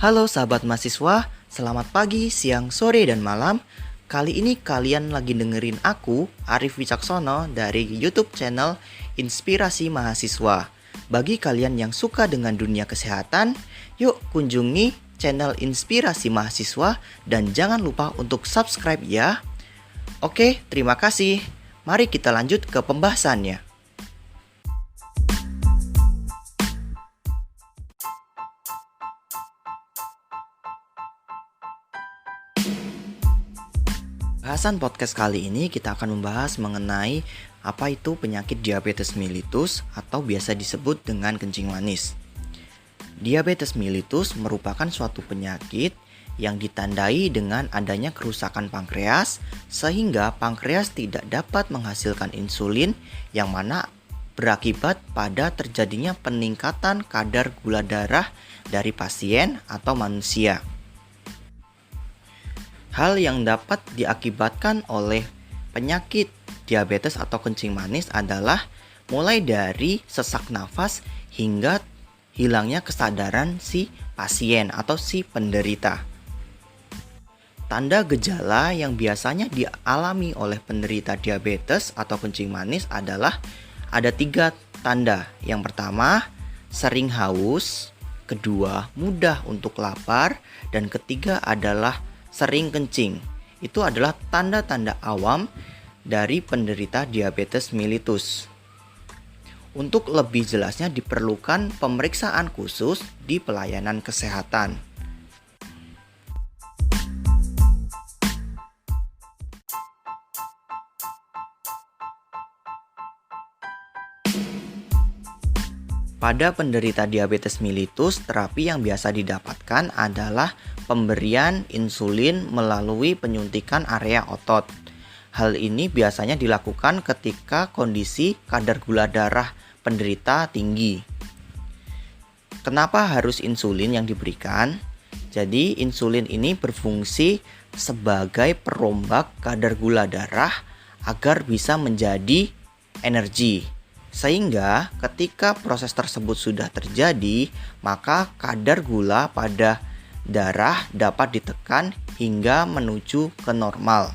Halo sahabat mahasiswa, selamat pagi, siang, sore, dan malam. Kali ini kalian lagi dengerin aku, Arif Wicaksono, dari YouTube channel Inspirasi Mahasiswa. Bagi kalian yang suka dengan dunia kesehatan, yuk kunjungi channel Inspirasi Mahasiswa dan jangan lupa untuk subscribe ya. Oke, terima kasih. Mari kita lanjut ke pembahasannya. Bahasan podcast kali ini kita akan membahas mengenai apa itu penyakit diabetes mellitus atau biasa disebut dengan kencing manis. Diabetes mellitus merupakan suatu penyakit yang ditandai dengan adanya kerusakan pankreas sehingga pankreas tidak dapat menghasilkan insulin yang mana berakibat pada terjadinya peningkatan kadar gula darah dari pasien atau manusia. Hal yang dapat diakibatkan oleh penyakit diabetes atau kencing manis adalah mulai dari sesak nafas hingga hilangnya kesadaran si pasien atau si penderita. Tanda gejala yang biasanya dialami oleh penderita diabetes atau kencing manis adalah ada 3 tanda. Yang pertama, sering haus, kedua, mudah untuk lapar, dan ketiga adalah sering kencing. Itu adalah tanda-tanda awam dari penderita diabetes mellitus. Untuk lebih jelasnya diperlukan pemeriksaan khusus di pelayanan kesehatan. Pada penderita diabetes mellitus, terapi yang biasa didapatkan adalah pemberian insulin melalui penyuntikan area otot. Hal ini biasanya dilakukan ketika kondisi kadar gula darah penderita tinggi. Kenapa harus insulin yang diberikan? Jadi, insulin ini berfungsi sebagai perombak kadar gula darah agar bisa menjadi energi. Sehingga ketika proses tersebut sudah terjadi, maka kadar gula pada darah dapat ditekan hingga menuju ke normal.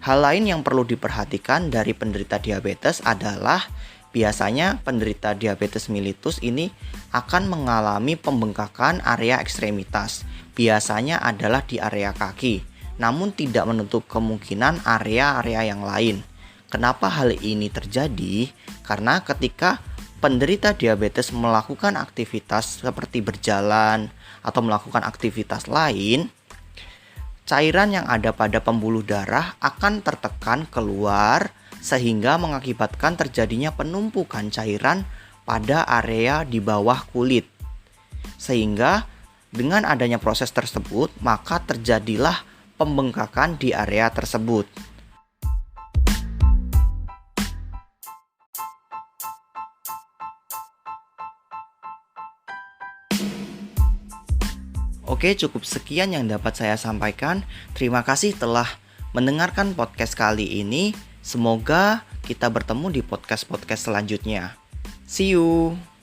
Hal lain yang perlu diperhatikan dari penderita diabetes adalah biasanya penderita diabetes mellitus ini akan mengalami pembengkakan area ekstremitas. Biasanya adalah di area kaki, namun tidak menutup kemungkinan area-area yang lain. Kenapa hal ini terjadi? Karena ketika penderita diabetes melakukan aktivitas seperti berjalan atau melakukan aktivitas lain, cairan yang ada pada pembuluh darah akan tertekan keluar sehingga mengakibatkan terjadinya penumpukan cairan pada area di bawah kulit. Sehingga dengan adanya proses tersebut, maka terjadilah pembengkakan di area tersebut. Oke, cukup sekian yang dapat saya sampaikan. Terima kasih telah mendengarkan podcast kali ini. Semoga kita bertemu di podcast-podcast selanjutnya. See you!